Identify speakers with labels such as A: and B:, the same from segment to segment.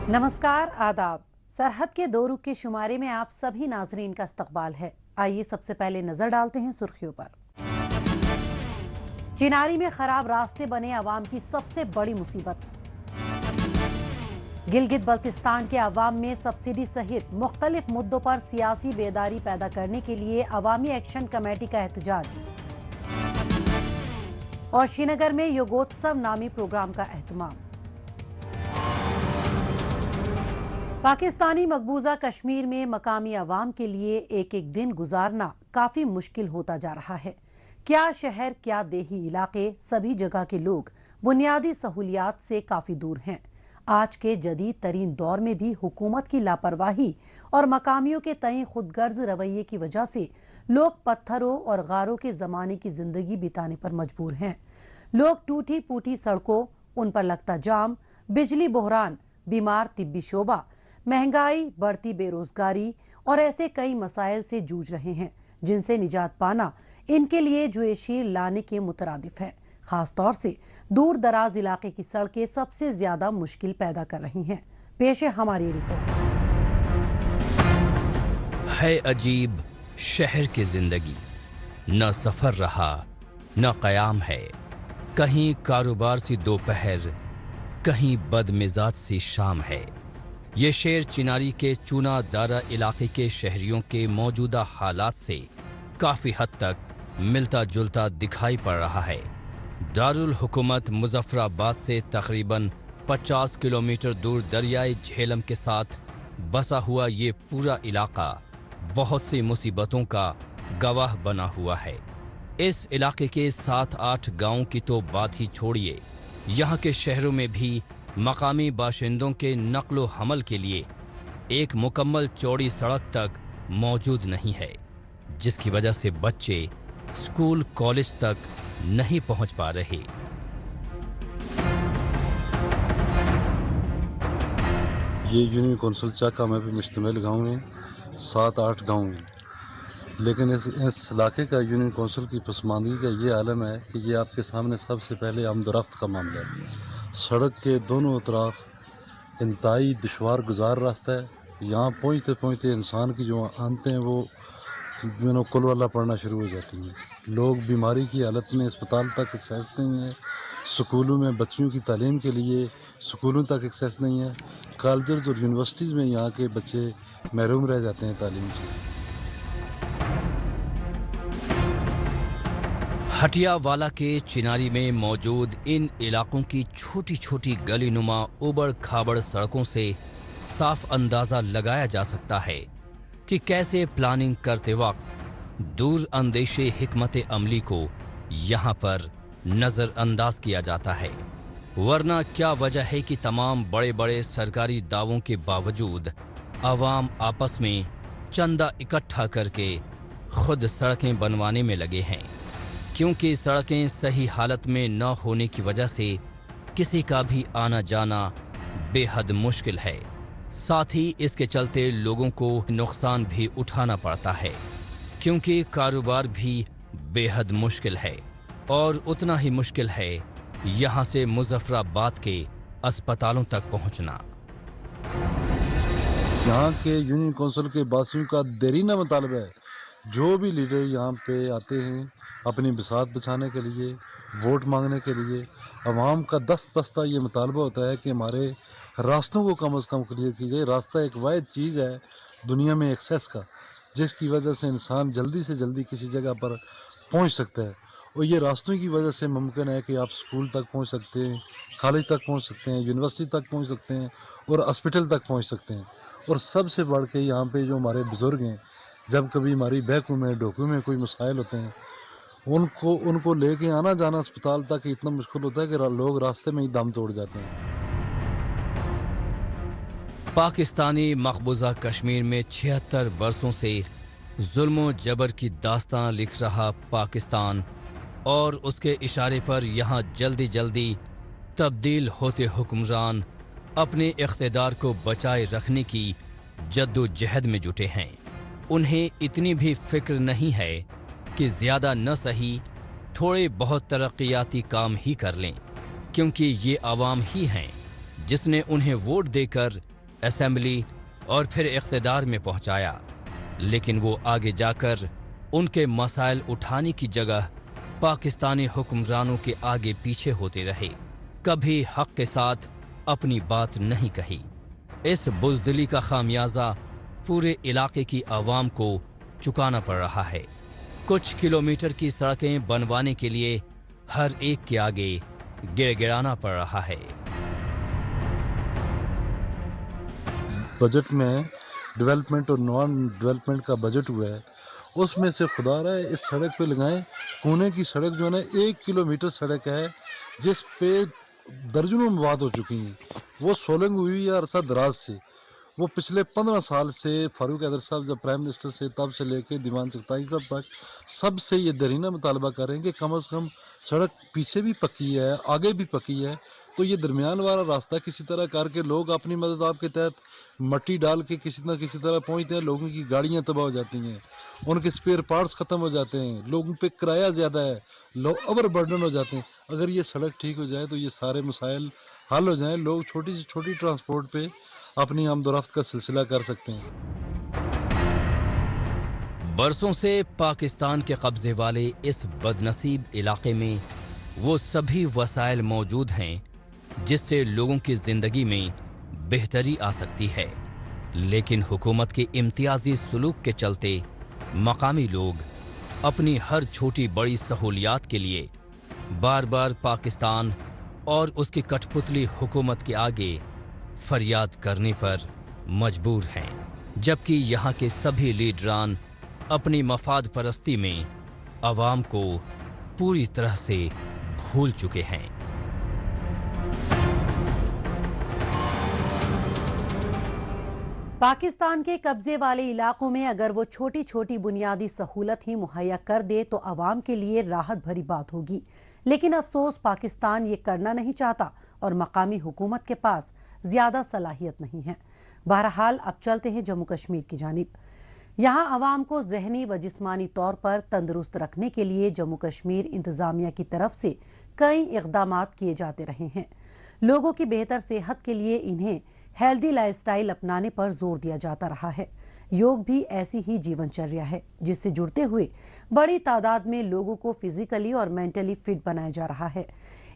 A: नमस्कार, आदाब। सरहद के दो रुख के शुमारे में आप सभी नाजरीन का इस्तकबाल है। आइए सबसे पहले नजर डालते हैं सुर्खियों पर। चिनारी में खराब रास्ते बने अवाम की सबसे बड़ी मुसीबत। गिलगित बल्तिस्तान के अवाम में सब्सिडी सहित मुख्तलिफ मुद्दों पर सियासी बेदारी पैदा करने के लिए अवामी एक्शन कमेटी का एहतजाज। और श्रीनगर में योगोत्सव नामी प्रोग्राम का एहतमाम। पाकिस्तानी मकबूजा कश्मीर में मकामी अवाम के लिए एक एक दिन गुजारना काफी मुश्किल होता जा रहा है। क्या शहर क्या देही इलाके, सभी जगह के लोग बुनियादी सहूलियात से काफी दूर हैं। आज के जदीद तरीन दौर में भी हुकूमत की लापरवाही और मकामियों के तय खुदगर्ज रवैये की वजह से लोग पत्थरों और गारों के जमाने की जिंदगी बिताने पर मजबूर हैं। लोग टूटी फूटी सड़कों, उन पर लगता जाम, बिजली बहरान, बीमार तिब्बी शोबा, महंगाई, बढ़ती बेरोजगारी और ऐसे कई मसाइल से जूझ रहे हैं जिनसे निजात पाना इनके लिए जुए शीर लाने के मुतरादिफ है। खास तौर से दूर दराज इलाके की सड़कें सबसे ज्यादा मुश्किल पैदा कर रही हैं। पेश है हमारी रिपोर्ट।
B: है अजीब शहर की जिंदगी, न सफर रहा न कयाम है। कहीं कारोबार सी दोपहर, कहीं बदमिजाज सी शाम है। ये शेर चिनारी के चूना दारा इलाके के शहरियों के मौजूदा हालात से काफी हद तक मिलता जुलता दिखाई पड़ रहा है। दारुल हुकूमत मुजफ्फराबाद से तकरीबन 50 किलोमीटर दूर दरियाए झेलम के साथ बसा हुआ ये पूरा इलाका बहुत सी मुसीबतों का गवाह बना हुआ है। इस इलाके के 7-8 गांवों की तो बात ही छोड़िए, यहाँ के शहरों में भी मकामी बाशिंदों के नक्लो हमल के लिए एक मुकम्मल चौड़ी सड़क तक मौजूद नहीं है, जिसकी वजह से बच्चे स्कूल कॉलेज तक नहीं पहुंच पा रहे।
C: ये यूनियन कौंसिल चाका में भी मुश्तमिल गाँव है, 7-8 गाँव हैं, लेकिन इस इलाके का यूनियन कौंसिल की पसमानदगी का ये आलम है कि ये आपके सामने सबसे पहले आमदोरफ्त का मामला है। सड़क के दोनों तरफ इंतहाई दुश्वार गुजार रास्ता है। यहाँ पहुँचते पहुँचते इंसान की जो आंतें हैं वो कुलवला पड़ना शुरू हो जाती हैं। लोग बीमारी की हालत में अस्पताल तक एक्सेस नहीं है। स्कूलों में बच्चियों की तालीम के लिए स्कूलों तक एक्सेस नहीं है। कॉलेज और यूनिवर्सिटीज़ में यहाँ के बच्चे महरूम रह जाते हैं तालीम से।
B: हटियावाला के चिनारी में मौजूद इन इलाकों की छोटी छोटी गली नुमा उबड़ खाबड़ सड़कों से साफ अंदाजा लगाया जा सकता है कि कैसे प्लानिंग करते वक्त दूर अंदेशे हिकमत अमली को यहाँ पर नजरअंदाज किया जाता है। वरना क्या वजह है कि तमाम बड़े बड़े सरकारी दावों के बावजूद आवाम आपस में चंदा इकट्ठा करके खुद सड़कें बनवाने में लगे हैं, क्योंकि सड़कें सही हालत में न होने की वजह से किसी का भी आना जाना बेहद मुश्किल है। साथ ही इसके चलते लोगों को नुकसान भी उठाना पड़ता है, क्योंकि कारोबार भी बेहद मुश्किल है। और उतना ही मुश्किल है यहाँ से मुजफ्फराबाद के अस्पतालों तक पहुँचना।
C: यहाँ के यूनियन कौंसिल के बासियों का देरीना मुतालबा है, जो भी लीडर यहाँ पे आते हैं अपनी बिसात बचाने के लिए, वोट मांगने के लिए, अवाम का दस्त बस्ता ये मुतालबा होता है कि हमारे रास्तों को कम से कम क्लियर कीजिए। रास्ता एक वाहिद चीज़ है दुनिया में एक्सेस का, जिसकी वजह से इंसान जल्दी से जल्दी किसी जगह पर पहुंच सकता है। और ये रास्तों की वजह से मुमकिन है कि आप स्कूल तक पहुंच सकते हैं, कॉलेज तक पहुंच सकते हैं, यूनिवर्सिटी तक पहुंच सकते हैं और हॉस्पिटल तक पहुंच सकते हैं। और सबसे बढ़ के यहाँ पे जो हमारे बुजुर्ग हैं, जब कभी हमारी बैकों में डोकों में कोई मसाइल होते हैं, उनको लेके आना जाना अस्पताल तक इतना मुश्किल होता है कि लोग रास्ते में ही दम तोड़ जाते हैं।
B: पाकिस्तानी मकबूजा कश्मीर में 76 वर्षों से जुल्म जबर की दास्तां लिख रहा पाकिस्तान और उसके इशारे पर यहाँ जल्दी जल्दी तब्दील होते हुक्मरान अपने इख्तिदार को बचाए रखने की जद्दोजहद में जुटे हैं। उन्हें इतनी भी फिक्र नहीं है कि ज्यादा न सही थोड़े बहुत तरक्याती काम ही कर लें, क्योंकि ये आवाम ही हैं जिसने उन्हें वोट देकर असेंबली और फिर इख्तिदार में पहुंचाया, लेकिन वो आगे जाकर उनके मसाइल उठाने की जगह पाकिस्तानी हुक्मरानों के आगे पीछे होते रहे, कभी हक के साथ अपनी बात नहीं कही। इस बुज़दिली का खामियाजा पूरे इलाके की आवाम को चुकाना पड़ रहा है। कुछ किलोमीटर की सड़कें बनवाने के लिए हर एक के आगे गिड़गिड़ाना पड़ रहा है।
C: बजट में डेवलपमेंट और नॉन डेवलपमेंट का बजट हुआ है, उसमें से खुदा रहा है इस सड़क पे लगाएं। कोने की सड़क जो है ना 1 किलोमीटर सड़क है, जिस पे दर्जनों मवाद हो चुकी हैं। वो सोलंग हुई है अरसा दराज से। वो पिछले 15 साल से फारूक हैदर साहब जब प्राइम मिनिस्टर से तब से लेके दीवान सख्ताई साहब तक सबसे ये दरीना मुतालबा कर रहे हैं कि कम से कम सड़क पीछे भी पक्की है, आगे भी पक्की है, तो ये दरमियान वाला रास्ता किसी तरह करके लोग अपनी मदद आपके तहत मट्टी डाल के किसी न किसी तरह पहुंचते हैं। लोगों की गाड़ियां तबाह हो जाती हैं, उनके स्पेयर पार्ट्स खत्म हो जाते हैं, लोगों पे किराया ज्यादा है, लोग ओवर बर्डन हो जाते हैं। अगर ये सड़क ठीक हो जाए तो ये सारे मसाइल हल हो जाएं, लोग छोटी से छोटी ट्रांसपोर्ट पे अपनी आमदोरफ्त का सिलसिला कर सकते हैं।
B: बरसों से पाकिस्तान के कब्जे वाले इस बदनसीब इलाके में वो सभी वसाइल मौजूद हैं जिससे लोगों की जिंदगी में बेहतरी आ सकती है, लेकिन हुकूमत के इम्तियाजी सुलूक के चलते मकामी लोग अपनी हर छोटी बड़ी सहूलियात के लिए बार बार पाकिस्तान और उसकी कठपुतली हुकूमत के आगे फरियाद करने पर मजबूर हैं, जबकि यहाँ के सभी लीडरान अपनी मफाद परस्ती में अवाम को पूरी तरह से भूल चुके हैं।
A: पाकिस्तान के कब्जे वाले इलाकों में अगर वो छोटी छोटी बुनियादी सहूलत ही मुहैया कर दे तो अवाम के लिए राहत भरी बात होगी, लेकिन अफसोस पाकिस्तान ये करना नहीं चाहता और मकामी हुकूमत के पास ज्यादा सलाहियत नहीं है। बहरहाल अब चलते हैं जम्मू कश्मीर की जानिब। यहाँ अवाम को जहनी व जिस्मानी तौर पर तंदुरुस्त रखने के लिए जम्मू कश्मीर इंतजामिया की तरफ से कई इक़दामात किए जाते रहे हैं। लोगों की बेहतर सेहत के लिए इन्हें हेल्दी लाइफस्टाइल अपनाने पर जोर दिया जाता रहा है। योग भी ऐसी ही जीवनचर्या है जिससे जुड़ते हुए बड़ी तादाद में लोगों को फिजिकली और मेंटली फिट बनाया जा रहा है।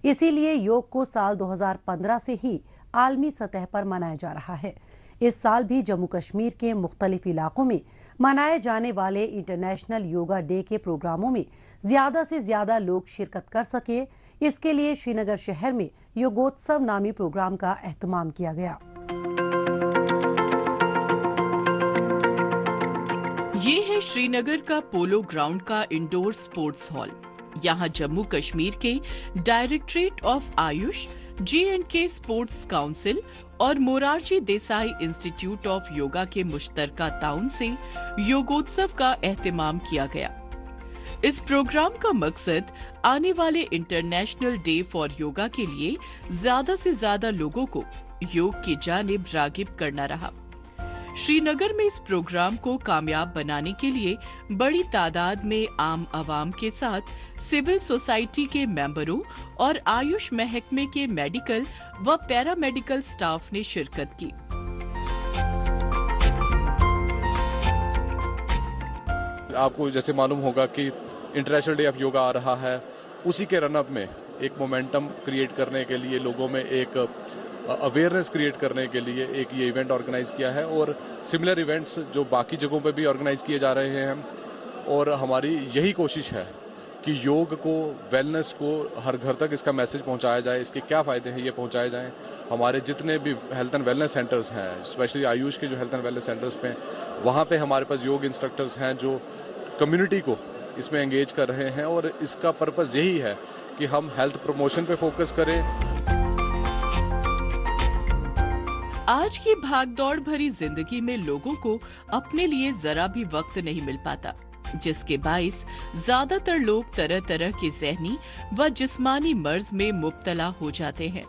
A: इसीलिए योग को साल 2015 से ही आलमी सतह पर मनाया जा रहा है। इस साल भी जम्मू कश्मीर के मुख्तलिफ इलाकों में मनाए जाने वाले इंटरनेशनल योगा डे के प्रोग्रामों में ज्यादा से ज्यादा लोग शिरकत कर सके, इसके लिए श्रीनगर शहर में योगोत्सव नामी प्रोग्राम का एहतमाम किया गया।
D: ये है श्रीनगर का पोलो ग्राउंड का इंडोर स्पोर्ट्स हॉल। यहाँ जम्मू कश्मीर के directorate of Ayush, J&K sports council और मोरारजी देसाई इंस्टीट्यूट ऑफ योगा के मुश्तरका ताउन से योगोत्सव का एहतमाम किया गया। इस प्रोग्राम का मकसद आने वाले इंटरनेशनल डे फॉर योगा के लिए ज्यादा से ज्यादा लोगों को योग की जानिब रागिब करना रहा। श्रीनगर में इस प्रोग्राम को कामयाब बनाने के लिए बड़ी तादाद में आम आवाम के साथ सिविल सोसाइटी के मेंबरों और आयुष महकमे के मेडिकल व पैरामेडिकल स्टाफ ने शिरकत की।
E: आपको जैसे मालूम होगा कि इंटरनेशनल डे ऑफ योगा आ रहा है, उसी के रनअप में एक मोमेंटम क्रिएट करने के लिए, लोगों में एक अवेयरनेस क्रिएट करने के लिए एक ये इवेंट ऑर्गेनाइज किया है और सिमिलर इवेंट्स जो बाकी जगहों पे भी ऑर्गेनाइज किए जा रहे हैं। और हमारी यही कोशिश है कि योग को, वेलनेस को हर घर तक इसका मैसेज पहुंचाया जाए, इसके क्या फायदे हैं ये पहुंचाए जाएं। हमारे जितने भी हेल्थ एंड वेलनेस सेंटर्स हैं, स्पेशली आयुष के जो हेल्थ एंड वेलनेस सेंटर्स पे, वहां पे हमारे पास योग इंस्ट्रक्टर्स हैं जो कम्युनिटी को इसमें एंगेज कर रहे हैं और इसका पर्पस यही है कि हम हेल्थ प्रमोशन पे फोकस करें।
D: आज की भागदौड़ भरी जिंदगी में लोगों को अपने लिए जरा भी वक्त नहीं मिल पाता, जिसके बाइस ज्यादातर लोग तरह तरह के ज़हनी व जिस्मानी मर्ज में मुब्तला हो जाते हैं।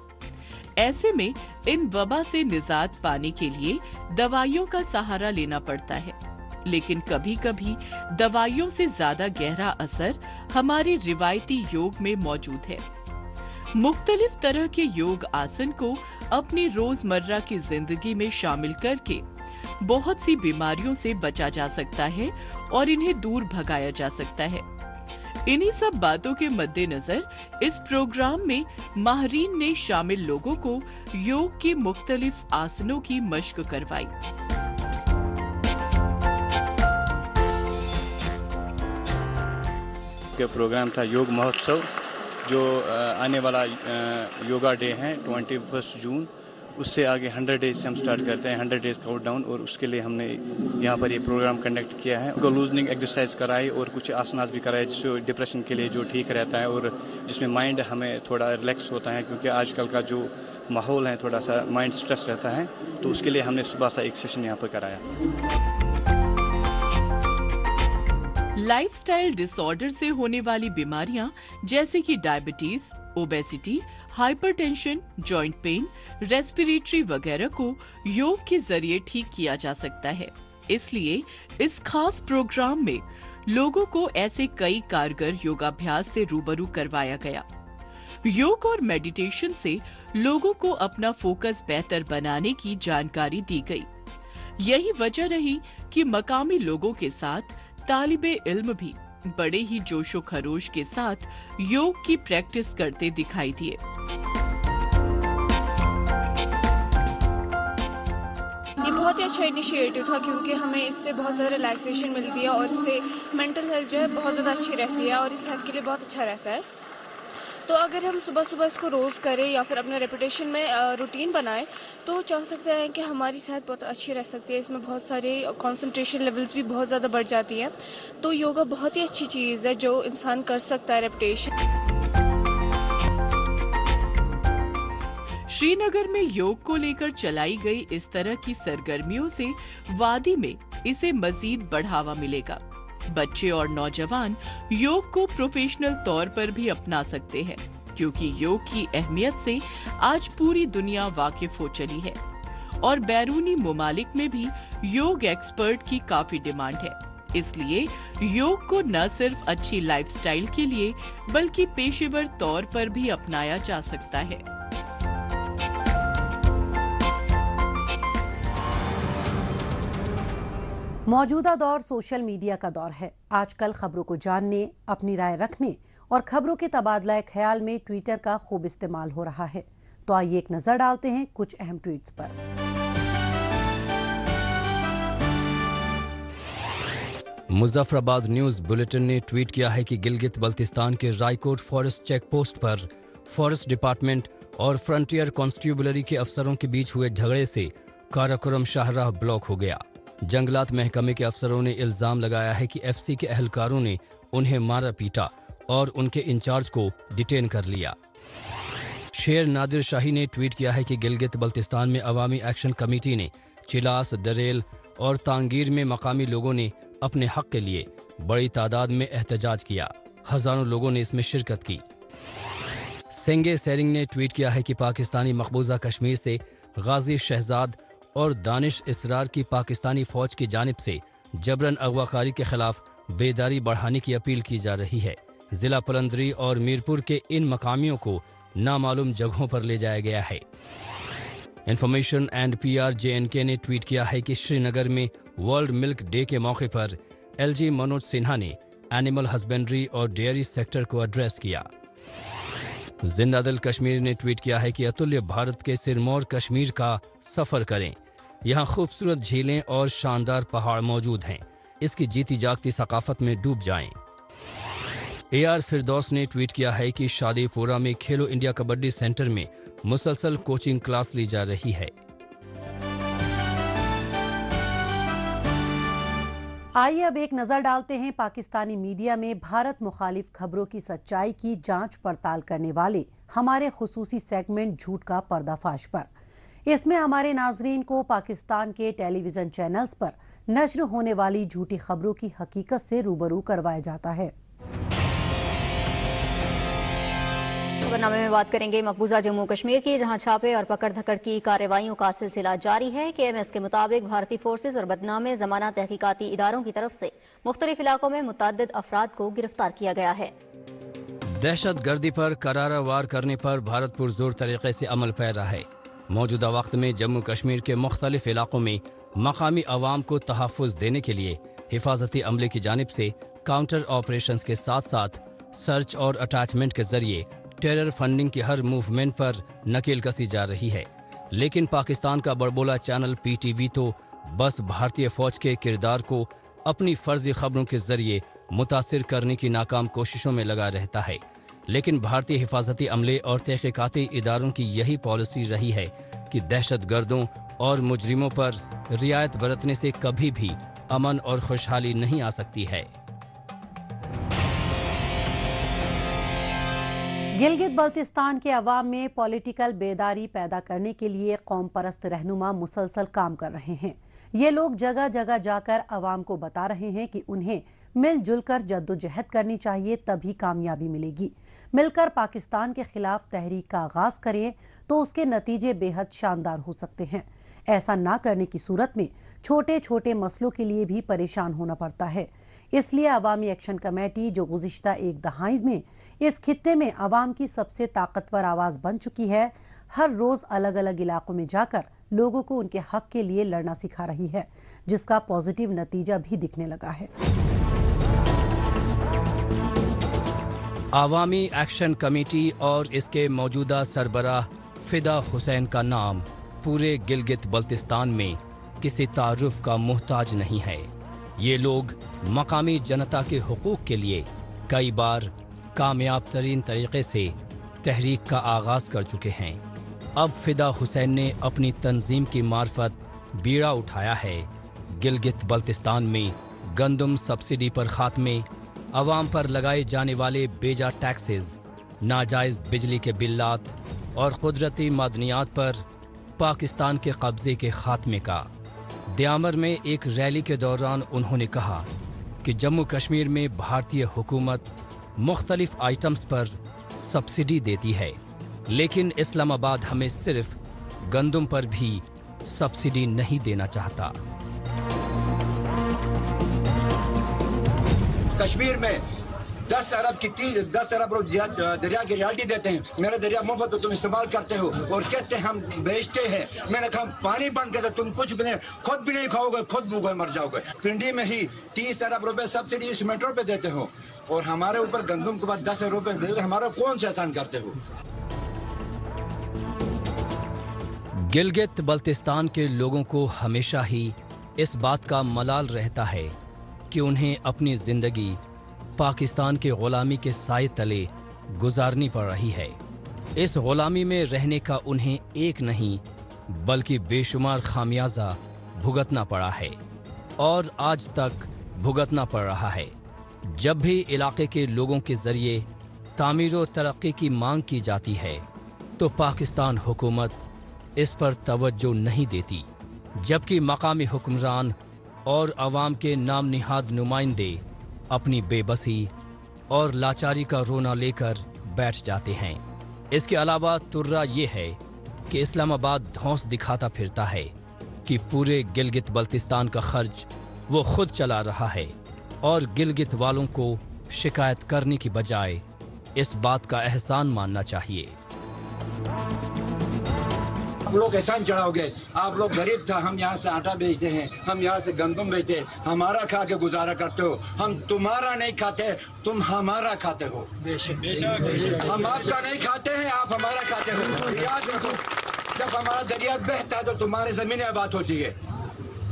D: ऐसे में इन वबा से निजात पाने के लिए दवाइयों का सहारा लेना पड़ता है, लेकिन कभी कभी दवाइयों से ज्यादा गहरा असर हमारे रिवायती योग में मौजूद है। मुख्तलिफ तरह के योग आसन को अपनी रोजमर्रा की जिंदगी में शामिल करके बहुत सी बीमारियों से बचा जा सकता है और इन्हें दूर भगाया जा सकता है। इन्हीं सब बातों के मद्देनजर इस प्रोग्राम में माहिरीन ने शामिल लोगों को योग के मुख्तलिफ आसनों की मश्क करवाई।
F: के प्रोग्राम था योग महोत्सव, जो आने वाला योगा डे है 21 जून, उससे आगे 100 डेज से हम स्टार्ट करते हैं, 100 डेज काउंटडाउन, और उसके लिए हमने यहाँ पर ये प्रोग्राम कंडक्ट किया है। उनको लूजनिंग एक्सरसाइज कराई और कुछ आसनास भी कराए, जिससे डिप्रेशन के लिए जो ठीक रहता है और जिसमें माइंड हमें थोड़ा रिलैक्स होता है, क्योंकि आजकल का जो माहौल है थोड़ा सा माइंड स्ट्रेस रहता है, तो उसके लिए हमने सुबह सा एक सेशन यहाँ पर कराया।
D: लाइफस्टाइल डिसऑर्डर से होने वाली बीमारियां जैसे कि diabetes, obesity, hypertension, joint pain, respiratory वगैरह को योग के जरिए ठीक किया जा सकता है। इसलिए इस खास प्रोग्राम में लोगों को ऐसे कई कारगर योगाभ्यास से रूबरू करवाया गया। योग और मेडिटेशन से लोगों को अपना फोकस बेहतर बनाने की जानकारी दी गई। यही वजह रही कि मकामी लोगों के साथ तालिबे इल्म भी बड़े ही जोशो खरोश के साथ योग की प्रैक्टिस करते दिखाई दिए।
G: ये बहुत ही अच्छा इनिशिएटिव था, क्योंकि हमें इससे बहुत ज़्यादा रिलैक्सेशन मिलती है और इससे मेंटल हेल्थ जो है बहुत ज़्यादा अच्छी रहती है और इस हेल्थ के लिए बहुत अच्छा रहता है। तो अगर हम सुबह सुबह इसको रोज़ करें या फिर अपने रेपुटेशन में रूटीन बनाएं, तो चाह सकते हैं कि हमारी सेहत बहुत अच्छी रह सकती है। इसमें बहुत सारे कंसंट्रेशन लेवल्स भी बहुत ज़्यादा बढ़ जाती हैं। तो योगा बहुत ही अच्छी चीज़ है जो इंसान कर सकता है। रेपुटेशन।
D: श्रीनगर में योग को लेकर चलाई गई इस तरह की सरगर्मियों से वादी में इसे मजीद बढ़ावा मिलेगा। बच्चे और नौजवान योग को प्रोफेशनल तौर पर भी अपना सकते हैं, क्योंकि योग की अहमियत से आज पूरी दुनिया वाकिफ हो चली है और बैरूनी मुमालिक में भी योग एक्सपर्ट की काफी डिमांड है। इसलिए योग को न सिर्फ अच्छी लाइफस्टाइल के लिए बल्कि पेशेवर तौर पर भी अपनाया जा सकता है।
A: मौजूदा दौर सोशल मीडिया का दौर है। आजकल खबरों को जानने, अपनी राय रखने और खबरों के तबादला ख्याल में ट्विटर का खूब इस्तेमाल हो रहा है। तो आइए एक नजर डालते हैं कुछ अहम ट्वीट्स पर।
B: मुजफ्फराबाद न्यूज बुलेटिन ने ट्वीट किया है कि गिलगित बल्तिस्तान के रायकोट फॉरेस्ट चेक पोस्ट पर फॉरेस्ट डिपार्टमेंट और फ्रंटियर कॉन्स्टेबलरी के अफसरों के बीच हुए झगड़े से काराकोरम शाहराह ब्लॉक हो गया। जंगलात महकमे के अफसरों ने इल्जाम लगाया है कि एफसी के एहलकारों ने उन्हें मारा पीटा और उनके इंचार्ज को डिटेन कर लिया। शेर नादिर शाही ने ट्वीट किया है कि गिलगित बल्तिस्तान में अवामी एक्शन कमेटी ने चिलास, दरेल और तांगीर में मकामी लोगों ने अपने हक के लिए बड़ी तादाद में एहतजाज किया। हजारों लोगों ने इसमें शिरकत की। सेंगे सेरिंग ने ट्वीट किया है कि पाकिस्तानी मकबूजा कश्मीर से गाजी शहजाद और दानिश इसरार की पाकिस्तानी फौज की जानिब से जबरन अगवाकारी के खिलाफ बेदारी बढ़ाने की अपील की जा रही है। जिला पलंदरी और मीरपुर के इन मकामियों को नामालूम जगहों पर ले जाया गया है। इंफॉर्मेशन एंड PR JNK ने ट्वीट किया है कि श्रीनगर में वर्ल्ड मिल्क डे के मौके पर LG मनोज सिन्हा ने एनिमल हस्बेंड्री और डेयरी सेक्टर को एड्रेस किया। जिंदादिल कश्मीर ने ट्वीट किया है कि अतुल्य भारत के सिरमौर कश्मीर का सफर करें। यहाँ खूबसूरत झीलें और शानदार पहाड़ मौजूद हैं। इसकी जीती जागती सकाफत में डूब जाएं। AR फिरदौस ने ट्वीट किया है कि शादीपुरा में खेलो इंडिया कबड्डी सेंटर में मुसलसल कोचिंग क्लास ली जा रही है।
A: आइए अब एक नजर डालते हैं पाकिस्तानी मीडिया में भारत मुखालिफ खबरों की सच्चाई की जांच पड़ताल करने वाले हमारे खुसूसी सेगमेंट झूठ का पर्दाफाश पर। इसमें हमारे नाजरीन को पाकिस्तान के टेलीविजन चैनल्स पर नश्र होने वाली झूठी खबरों की हकीकत से रूबरू करवाया जाता है।
H: खबरनामे में बात करेंगे मकबूजा जम्मू कश्मीर की, जहां छापे और पकड़ धकड़ की कार्रवाइयों का सिलसिला जारी है। KMS के मुताबिक भारतीय फोर्सेज और बदनामे जमाना तहकीकाती इदारों की तरफ से मुख्तलिफ इलाकों में मुतअद्दिद अफराद को गिरफ्तार किया गया है।
B: दहशत गर्दी पर करारा वार करने पर भारत पुरजोर तरीके से अमल पैरा है। मौजूदा वक्त में जम्मू कश्मीर के मुख्तलिफ इलाकों में मकामी अवाम को तहफ़्फ़ुज़ देने के लिए हिफाजती अमले की जानिब से काउंटर ऑपरेशंस के साथ साथ सर्च और अटैचमेंट के जरिए टेरर फंडिंग की हर मूवमेंट पर नकेल कसी जा रही है। लेकिन पाकिस्तान का बड़बोला चैनल PTV तो बस भारतीय फौज के किरदार को अपनी फर्जी खबरों के जरिए मुतासिर करने की नाकाम कोशिशों में लगा रहता है। लेकिन भारतीय हिफाजती अमले और तहकीकाती इदारों की यही पॉलिसी रही है कि दहशतगर्दों और मुजरिमों पर रियायत बरतने से कभी भी अमन और खुशहाली नहीं आ सकती है।
A: गिलगित बल्तिस्तान के अवाम में पॉलिटिकल बेदारी पैदा करने के लिए कौम परस्त रहनुमा मुसलसल काम कर रहे हैं। ये लोग जगह जगह जाकर अवाम को बता रहे हैं कि उन्हें मिलजुल कर जद्दोजहद करनी चाहिए, तभी कामयाबी मिलेगी। मिलकर पाकिस्तान के खिलाफ तहरीक का आगाज करें तो उसके नतीजे बेहद शानदार हो सकते हैं। ऐसा ना करने की सूरत में छोटे छोटे मसलों के लिए भी परेशान होना पड़ता है। इसलिए अवामी एक्शन कमेटी, जो गुज़िश्ता एक दहाई में इस खित्ते में अवाम की सबसे ताकतवर आवाज बन चुकी है, हर रोज अलग अलग इलाकों में जाकर लोगों को उनके हक के लिए लड़ना सिखा रही है, जिसका पॉजिटिव नतीजा भी दिखने लगा है।
B: आवामी एक्शन कमेटी और इसके मौजूदा सरबराह फिदा हुसैन का नाम पूरे गिलगित बल्तिस्तान में किसी तारुफ का मुहताज नहीं है। ये लोग मकामी जनता के हुकूक के लिए कई बार कामयाब तरीन तरीके से तहरीक का आगाज कर चुके हैं। अब फिदा हुसैन ने अपनी तंजीम की मार्फत बीड़ा उठाया है गिलगित बल्तिस्तान में गंदम सब्सिडी पर खात्मे, अवाम पर लगाए जाने वाले बेजा टैक्सेस, नाजायज बिजली के बिल्लात और कुदरती मादनियात पर पाकिस्तान के कब्जे के खात्मे का। दयामर में एक रैली के दौरान उन्होंने कहा कि जम्मू कश्मीर में भारतीय हुकूमत मुख्तलिफ आइटम्स पर सब्सिडी देती है, लेकिन इस्लामाबाद हमें सिर्फ गंदम पर भी सब्सिडी नहीं देना चाहता।
I: कश्मीर में 10 अरब की 10 अरब दरिया की रियायती देते हैं। मेरा दरिया मुफ्त तो तुम इस्तेमाल करते हो और कहते हैं हम बेचते हैं। मैंने कहा पानी बंद कर दो, तुम कुछ भी नहीं, खुद भी नहीं खाओगे, खुद भूखे मर जाओगे। पिंडी में ही 30 अरब रुपए सब्सिडी सीमेंटों पे देते हो और हमारे ऊपर गंदम के बाद 10 अरब रुपए दे, हमारा कौन सा एहसान करते हो।
B: गिलगित बल्तिस्तान के लोगों को हमेशा ही इस बात का मलाल रहता है कि उन्हें अपनी जिंदगी पाकिस्तान के गुलामी के साए तले गुजारनी पड़ रही है। इस गुलामी में रहने का उन्हें एक नहीं बल्कि बेशुमार खामियाजा भुगतना पड़ा है और आज तक भुगतना पड़ रहा है। जब भी इलाके के लोगों के जरिए तामीर और तरक्की की मांग की जाती है तो पाकिस्तान हुकूमत इस पर तवज्जो नहीं देती, जबकि मकामी हुक्मरान और अवाम के नाम निहाद नुमाइंदे अपनी बेबसी और लाचारी का रोना लेकर बैठ जाते हैं। इसके अलावा तुर्रा ये है कि इस्लामाबाद धौंस दिखाता फिरता है कि पूरे गिलगित बल्तिस्तान का खर्च वो खुद चला रहा है और गिलगित वालों को शिकायत करने की बजाय इस बात का एहसान मानना चाहिए।
I: आप लोग एहसान चढ़ाओगे, आप लोग गरीब था, हम यहाँ से आटा बेचते हैं, हम यहाँ से गंदम बेचते हैं, हमारा खा के गुजारा करते हो। हम तुम्हारा नहीं खाते, तुम हमारा खाते हो। हम आपका नहीं खाते हैं, आप हमारा खाते हो। याद रखो, जब हमारा दरिया बहता है तो तुम्हारी जमीनें आबाद होती है।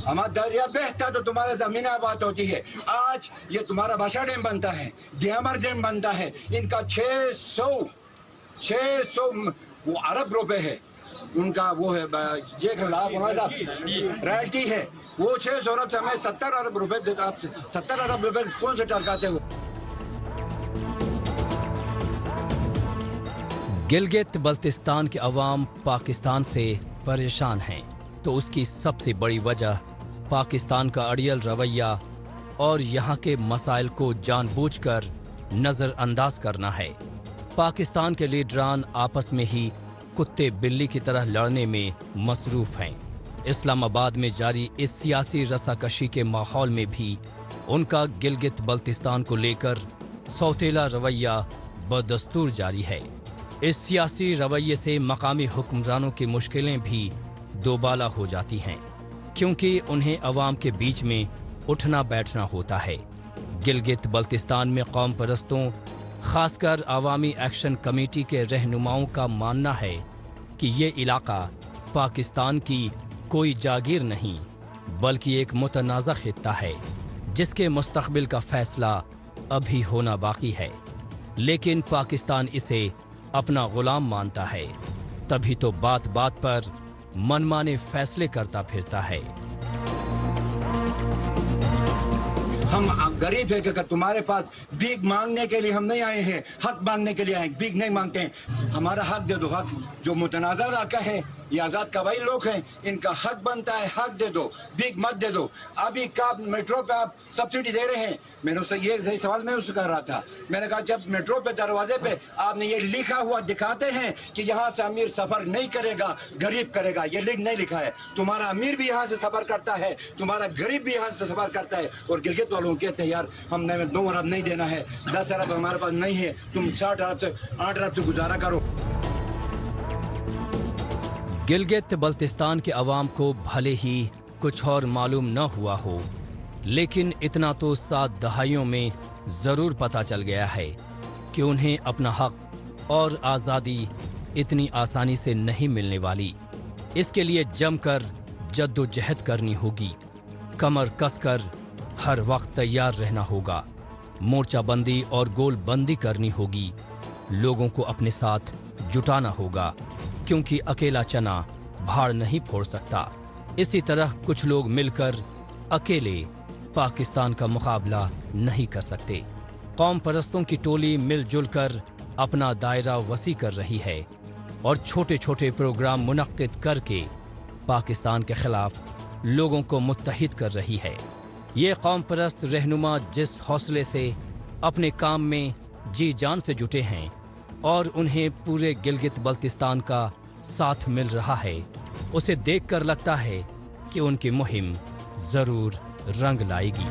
I: हमारा दरिया बहता है तो तुम्हारी जमीनें आबाद होती है। आज ये तुम्हारा भाषा डैम बनता है, दयामर डैम बनता है, इनका 600 वो अरब रुपए है उनका, वो है रॉयल्टी है। वो 600 अरब से हमें 70 अरब रुपए देता। आप 70 अरब रुपए कौन से टरकाते हो।
B: गिलगित बल्तिस्तान के अवाम पाकिस्तान से परेशान हैं, तो उसकी सबसे बड़ी वजह पाकिस्तान का अड़ियल रवैया और यहाँ के मसाइल को जानबूझकर नजरअंदाज करना है। पाकिस्तान के लीडरान आपस में ही कुत्ते बिल्ली की तरह लड़ने में मसरूफ हैं। इस्लामाबाद में जारी इस सियासी रसाकशी के माहौल में भी उनका गिलगित बल्तिस्तान को लेकर सौतेला रवैया बदस्तूर जारी है। इस सियासी रवैये से मकामी हुक्मरानों की मुश्किलें भी दोबाला हो जाती हैं, क्योंकि उन्हें अवाम के बीच में उठना बैठना होता है। गिलगित बल्तिस्तान में कौम परस्तों, खासकर अवामी एक्शन कमेटी के रहनुमाओं का मानना है कि ये इलाका पाकिस्तान की कोई जागीर नहीं, बल्कि एक मुतनाज़ा खित्ता है जिसके मुस्तकबिल का फैसला अभी होना बाकी है। लेकिन पाकिस्तान इसे अपना गुलाम मानता है, तभी तो बात बात पर मनमाने फैसले करता फिरता है।
I: हम गरीब है कि तुम्हारे पास भीख मांगने के लिए हम नहीं आए हैं, हक मांगने के लिए आए, भीख नहीं मांगते हैं। हमारा हक दे दो। हक जो मुतनाज़ा इलाका है, ये आज़ाद कबाइल लोग हैं, इनका हक बनता है, हक दे दो, भीख मत दे दो। अभी का मेट्रो पे आप सब्सिडी दे रहे हैं, मैंने उससे ये सही सवाल मैं उससे कर रहा था। मैंने कहा जब मेट्रो पे दरवाजे पे आपने ये लिखा हुआ दिखाते हैं कि यहाँ से अमीर सफर नहीं करेगा, गरीब करेगा, ये नहीं लिखा है। तुम्हारा अमीर भी यहाँ से सफर करता है, तुम्हारा गरीब भी यहाँ से सफर करता है। और गिलगित वालों कहते हैं यार हमने 2 अरब नहीं देना है, 10 अरब हमारे पास नहीं है, तुम 60 अरब से 8 अरब से गुजारा करो।
B: गिलगित बल्तिस्तान के अवाम को भले ही कुछ और मालूम न हुआ हो, लेकिन इतना तो 7 दहाइयों में जरूर पता चल गया है कि उन्हें अपना हक और आज़ादी इतनी आसानी से नहीं मिलने वाली। इसके लिए जमकर जद्दोजहद करनी होगी, कमर कसकर हर वक्त तैयार रहना होगा, मोर्चाबंदी और गोलबंदी करनी होगी, लोगों को अपने साथ जुटाना होगा, क्योंकि अकेला चना भाड़ नहीं फोड़ सकता। इसी तरह कुछ लोग मिलकर अकेले पाकिस्तान का मुकाबला नहीं कर सकते। कौम परस्तों की टोली मिलजुल कर अपना दायरा वसी कर रही है और छोटे छोटे प्रोग्राम मुनक्किद करके पाकिस्तान के खिलाफ लोगों को मुत्तहिद कर रही है। ये कौम परस्त रहनुमा जिस हौसले से अपने काम में जी जान से जुटे हैं और उन्हें पूरे गिलगित बल्तिस्तान का साथ मिल रहा है, उसे देखकर लगता है कि उनकी मुहिम जरूर रंग लाएगी।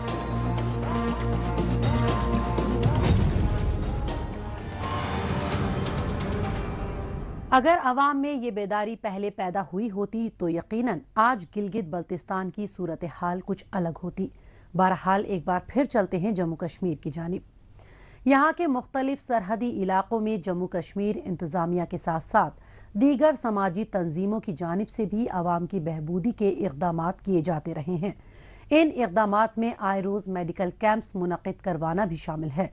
A: अगर अवाम में ये बेदारी पहले पैदा हुई होती तो यकीनन आज गिलगित बल्तिस्तान की सूरत हाल कुछ अलग होती। बहरहाल एक बार फिर चलते हैं जम्मू कश्मीर की जानिब। यहाँ के मुख्तलिफ सरहदी इलाकों में जम्मू कश्मीर इंतजामिया के साथ साथ दीगर समाजी तंजीमों की जानिब से भी आवाम की बहबूदी के इक़दामात किए जाते रहे हैं। इन इक़दामात में आए रोज मेडिकल कैंप्स मुनक़िद करवाना भी शामिल है।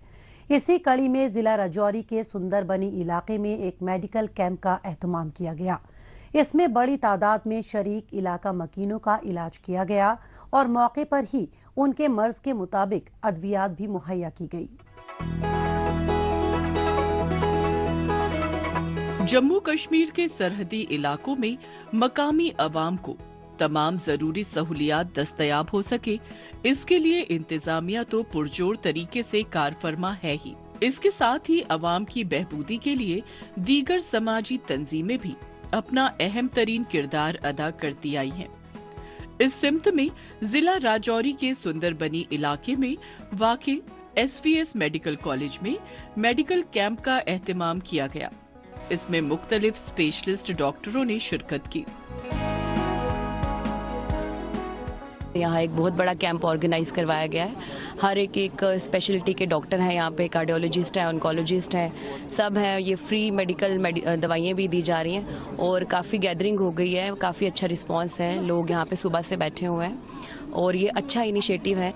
A: इसी कड़ी में जिला राजौरी के सुंदरबनी इलाके में एक मेडिकल कैंप का एहतमाम किया गया। इसमें बड़ी तादाद में शरीक इलाका मकीनों का इलाज किया गया और मौके पर ही उनके मर्ज के मुताबिक अद्वियात भी मुहैया की गई।
D: जम्मू कश्मीर के सरहदी इलाकों में मकामी अवाम को तमाम जरूरी सहूलियात दस्तयाब हो सके, इसके लिए इंतजामिया तो पुरजोर तरीके से कारफरमा है ही। इसके साथ ही अवाम की बहबूदी के लिए दीगर समाजी तंजीमें भी अपना अहम तरीन किरदार अदा करती आई हैं। इस सिमत में जिला राजौरी के सुंदरबनी इलाके में वाक़े SVS मेडिकल कॉलेज में मेडिकल कैंप का एहतमाम किया गया। इसमें मुख्तलिफ स्पेशलिस्ट डॉक्टरों ने शिरकत की।
J: यहाँ एक बहुत बड़ा कैंप ऑर्गेनाइज करवाया गया है। हर एक स्पेशलिटी के डॉक्टर हैं यहाँ पे, कार्डियोलॉजिस्ट हैं, ऑन्कोलॉजिस्ट हैं, सब हैं। ये फ्री मेडिकल दवाइयाँ भी दी जा रही हैं और काफ़ी गैदरिंग हो गई है, काफ़ी अच्छा रिस्पांस है। लोग यहाँ पे सुबह से बैठे हुए हैं और ये अच्छा इनिशिएटिव है।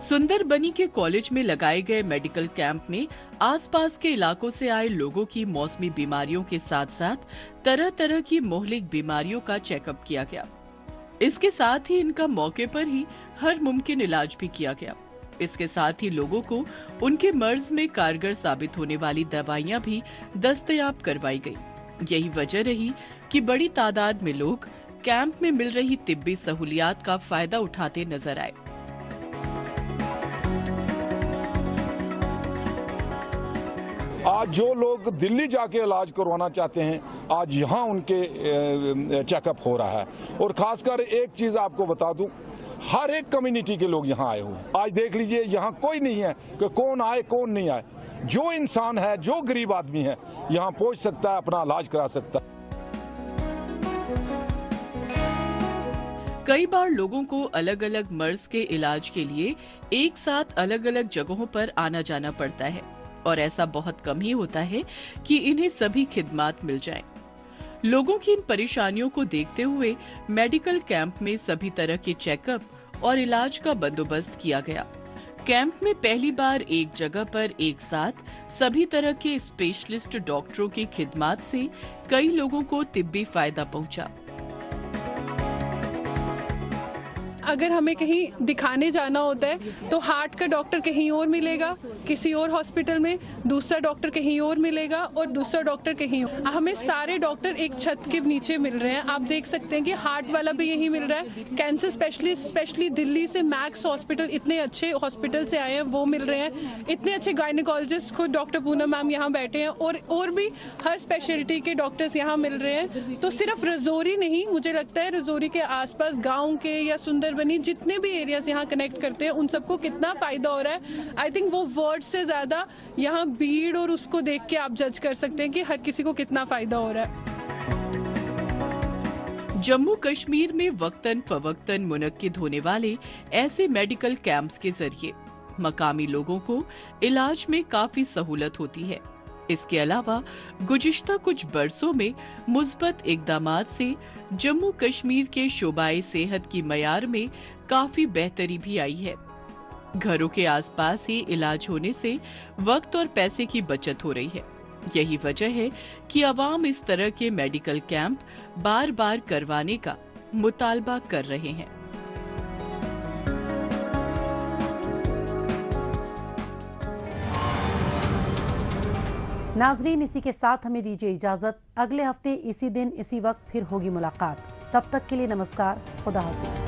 D: सुंदरबनी के कॉलेज में लगाए गए मेडिकल कैंप में आसपास के इलाकों से आए लोगों की मौसमी बीमारियों के साथ साथ तरह तरह की मोहलिक बीमारियों का चेकअप किया गया। इसके साथ ही इनका मौके पर ही हर मुमकिन इलाज भी किया गया। इसके साथ ही लोगों को उनके मर्ज में कारगर साबित होने वाली दवाइयां भी दस्तयाब करवाई गई। यही वजह रही कि बड़ी तादाद में लोग कैंप में मिल रही तिब्बी सहूलियात का फायदा उठाते नजर आए।
K: आज जो लोग दिल्ली जाके इलाज करवाना चाहते हैं, आज यहाँ उनके चेकअप हो रहा है। और खासकर एक चीज आपको बता दूं, हर एक कम्युनिटी के लोग यहाँ आए हुए हैं। आज देख लीजिए यहाँ कोई नहीं है कि कौन आए कौन नहीं आए। जो इंसान है, जो गरीब आदमी है, यहाँ पहुँच सकता है, अपना इलाज करा सकता है।
D: कई बार लोगों को अलग अलग मर्ज के इलाज के लिए एक साथ अलग अलग जगहों पर आना जाना पड़ता है और ऐसा बहुत कम ही होता है कि इन्हें सभी खिदमात मिल जाएं। लोगों की इन परेशानियों को देखते हुए मेडिकल कैंप में सभी तरह के चेकअप और इलाज का बंदोबस्त किया गया। कैंप में पहली बार एक जगह पर एक साथ सभी तरह के स्पेशलिस्ट डॉक्टरों की खिदमात से कई लोगों को तिब्बी फायदा पहुंचा।
L: अगर हमें कहीं दिखाने जाना होता है तो हार्ट का डॉक्टर कहीं और मिलेगा, किसी और हॉस्पिटल में, दूसरा डॉक्टर कहीं और मिलेगा और दूसरा डॉक्टर कहीं और। हमें सारे डॉक्टर एक छत के नीचे मिल रहे हैं। आप देख सकते हैं कि हार्ट वाला भी यहीं मिल रहा है, कैंसर स्पेशलिस्ट स्पेशली दिल्ली से मैक्स हॉस्पिटल, इतने अच्छे हॉस्पिटल से आए हैं, वो मिल रहे हैं। इतने अच्छे गायनेकोलॉजिस्ट खुद डॉक्टर पूनम मैम यहाँ बैठे हैं और भी हर स्पेशलिटी के डॉक्टर्स यहाँ मिल रहे हैं। तो सिर्फ रजौरी नहीं, मुझे लगता है रजौरी के आसपास गाँव के या सुंदरबनी जितने भी एरियाज यहाँ कनेक्ट करते हैं उन सबको कितना फायदा हो रहा है। आई थिंक वो वर्ड से ज्यादा यहाँ भीड़ और उसको देख के आप जज कर सकते हैं कि हर किसी को कितना फायदा हो रहा है।
D: जम्मू कश्मीर में वक्तन फवक्तन मुनक्किद होने वाले ऐसे मेडिकल कैंप्स के जरिए मकामी लोगों को इलाज में काफी सहूलत होती है। इसके अलावा गुज़िश्ता कुछ बरसों में मुस्बत इक़दामात से जम्मू कश्मीर के शोबाए सेहत की मयार में काफी बेहतरी भी आई है। घरों के आसपास ही इलाज होने से वक्त और पैसे की बचत हो रही है। यही वजह है कि अवाम इस तरह के मेडिकल कैंप बार बार करवाने का मुतालबा कर रहे हैं।
A: नाजरीन, इसी के साथ हमें दीजिए इजाजत। अगले हफ्ते इसी दिन इसी वक्त फिर होगी मुलाकात। तब तक के लिए नमस्कार, खुदा हाफिज।